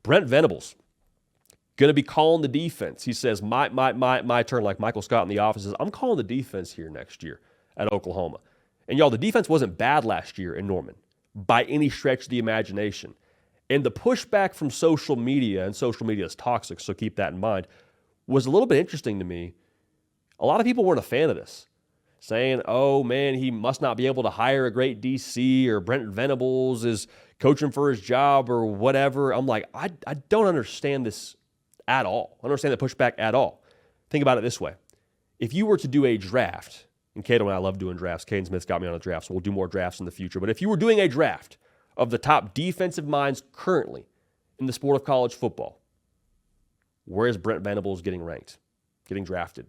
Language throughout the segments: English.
Brent Venables, going to be calling the defense. He says, my turn, like Michael Scott in The Office says, I'm calling the defense here next year at Oklahoma. And y'all, the defense wasn't bad last year in Norman by any stretch of the imagination. And the pushback from social media, and social media is toxic, so keep that in mind, was a little bit interesting to me. A lot of people weren't a fan of this, saying, oh man, he must not be able to hire a great DC, or Brent Venables is coaching for his job or whatever. I'm like, I don't understand this at all. I don't understand the pushback at all. Think about it this way. If you were to do a draft, and Cato and I love doing drafts. Caden Smith's got me on a draft, so we'll do more drafts in the future. But if you were doing a draft of the top defensive minds currently in the sport of college football, where is Brent Venables getting ranked, getting drafted?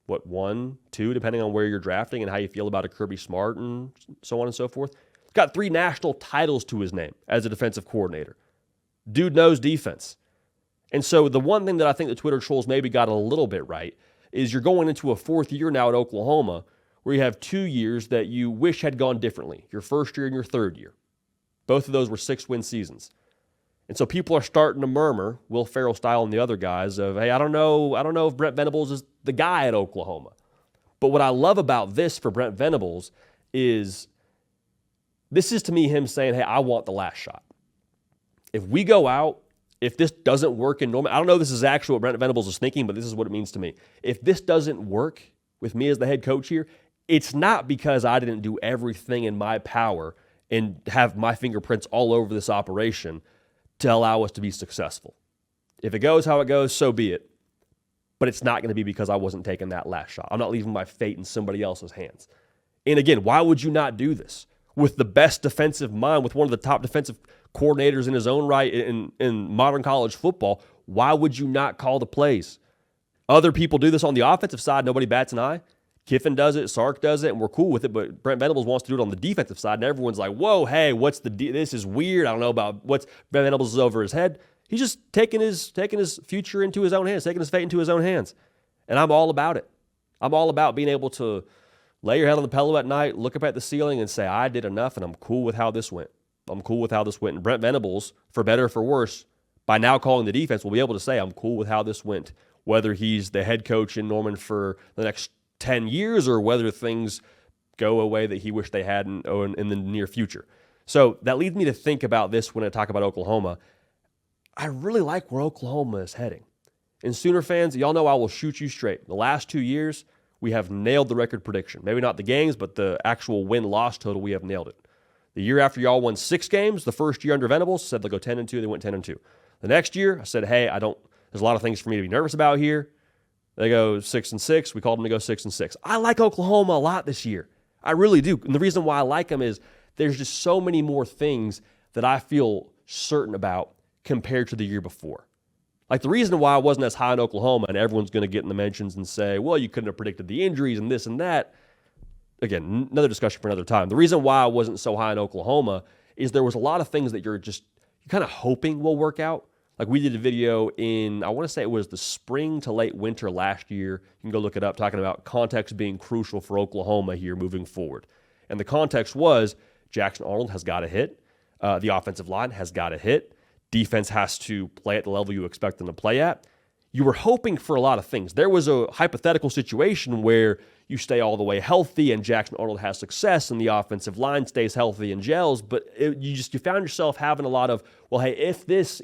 What, 1, 2, depending on where you're drafting and how you feel about a Kirby Smart and so on and so forth. He's got 3 national titles to his name as a defensive coordinator. Dude knows defense. And so the one thing that I think the Twitter trolls maybe got a little bit right is you're going into a 4th year now at Oklahoma where you have 2 years that you wish had gone differently, your first year and your 3rd year. Both of those were 6-win seasons. And so people are starting to murmur, Will Ferrell style and the other guys, of, hey, I don't know if Brent Venables is the guy at Oklahoma. But what I love about this for Brent Venables is this is to me him saying, hey, I want the last shot. If we go out, if this doesn't work in Norman, I don't know if this is actually what Brent Venables is thinking, but this is what it means to me. If this doesn't work with me as the head coach here, it's not because I didn't do everything in my power and have my fingerprints all over this operation to allow us to be successful. If it goes how it goes, so be it. But it's not going to be because I wasn't taking that last shot. I'm not leaving my fate in somebody else's hands. And again, why would you not do this? With the best defensive mind, with one of the top defensive coordinators in his own right in modern college football, why would you not call the plays? Other people do this on the offensive side. Nobody bats an eye. Kiffin does it. Sark does it, and we're cool with it. But Brent Venables wants to do it on the defensive side, and everyone's like, whoa, hey, what's this is weird. I don't know about what's Brent Venables is over his head. He's just taking his future into his own hands, taking his fate into his own hands. And I'm all about it. I'm all about being able to lay your head on the pillow at night, look up at the ceiling, and say, I did enough, and I'm cool with how this went. I'm cool with how this went. And Brent Venables, for better or for worse, by now calling the defense, will be able to say, I'm cool with how this went, whether he's the head coach in Norman for the next 10 years or whether things go a way that he wished they had in the near future. So that leads me to think about this when I talk about Oklahoma. I really like where Oklahoma is heading. And Sooner fans, y'all know I will shoot you straight. The last 2 years, we have nailed the record prediction. Maybe not the games, but the actual win-loss total, we have nailed it. The year after y'all won 6 games, the first year under Venables, said they'll go 10-2, they went 10-2. The next year, I said, hey, there's a lot of things for me to be nervous about here. They go 6-6. We called them to go 6-6. I like Oklahoma a lot this year. I really do. And the reason why I like them is there's just so many more things that I feel certain about compared to the year before. Like the reason why I wasn't as high in Oklahoma, and everyone's going to get in the mentions and say, well, you couldn't have predicted the injuries and this and that. Again, another discussion for another time. The reason why I wasn't so high in Oklahoma is there was a lot of things that you're kind of hoping will work out. Like we did a video in, I want to say it was the spring to late winter last year. You can go look it up, talking about context being crucial for Oklahoma here moving forward. And the context was Jackson Arnold has got to hit. The offensive line has got to hit. Defense has to play at the level you expect them to play at. You were hoping for a lot of things. There was a hypothetical situation where you stay all the way healthy and Jackson Arnold has success and the offensive line stays healthy and gels, but you found yourself having a lot of, well, hey, if this,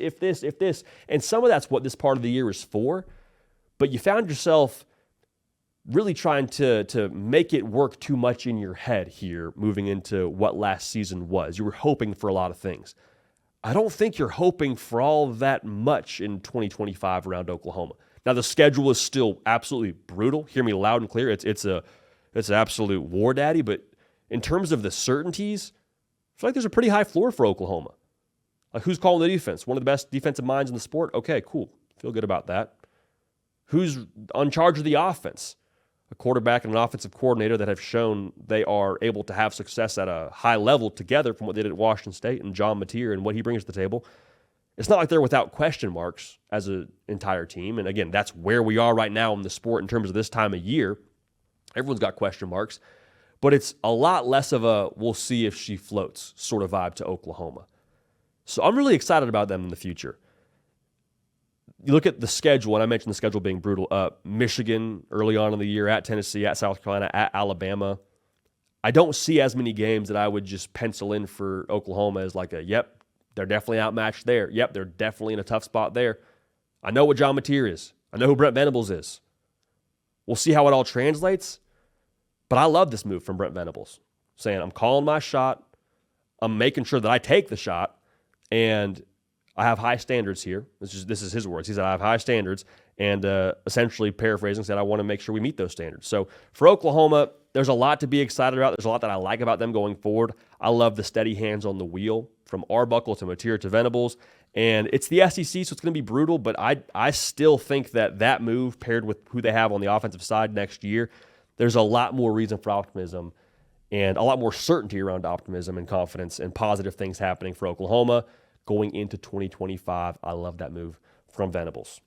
and some of that's what this part of the year is for, but you found yourself really trying to make it work too much in your head here moving into what last season was. You were hoping for a lot of things. I don't think you're hoping for all that much in 2025 around Oklahoma. Now, the schedule is still absolutely brutal. Hear me loud and clear. It's an absolute war daddy. But in terms of the certainties, I feel like there's a pretty high floor for Oklahoma. Like, who's calling the defense? One of the best defensive minds in the sport? Okay, cool. Feel good about that. Who's on charge of the offense? A quarterback and an offensive coordinator that have shown they are able to have success at a high level together from what they did at Washington State, and John Mateer and what he brings to the table. It's not like they're without question marks as an entire team. And again, that's where we are right now in the sport in terms of this time of year. Everyone's got question marks. But it's a lot less of a we'll see if she floats sort of vibe to Oklahoma. So I'm really excited about them in the future. You look at the schedule, and I mentioned the schedule being brutal. Michigan early on in the year, at Tennessee, at South Carolina, at Alabama. I don't see as many games that I would just pencil in for Oklahoma as like yep, they're definitely outmatched there. Yep, they're definitely in a tough spot there. I know what John Mateer is. I know who Brent Venables is. We'll see how it all translates. But I love this move from Brent Venables, saying I'm calling my shot. I'm making sure that I take the shot, and I have high standards here. This is his words. He said, I have high standards, and essentially paraphrasing said, I want to make sure we meet those standards. So for Oklahoma, there's a lot to be excited about. There's a lot that I like about them going forward. I love the steady hands on the wheel from Arbuckle to Mateer to Venables, and it's the SEC, so it's going to be brutal, but I still think that move paired with who they have on the offensive side next year, there's a lot more reason for optimism and a lot more certainty around optimism and confidence and positive things happening for Oklahoma going into 2025. I love that move from Venables.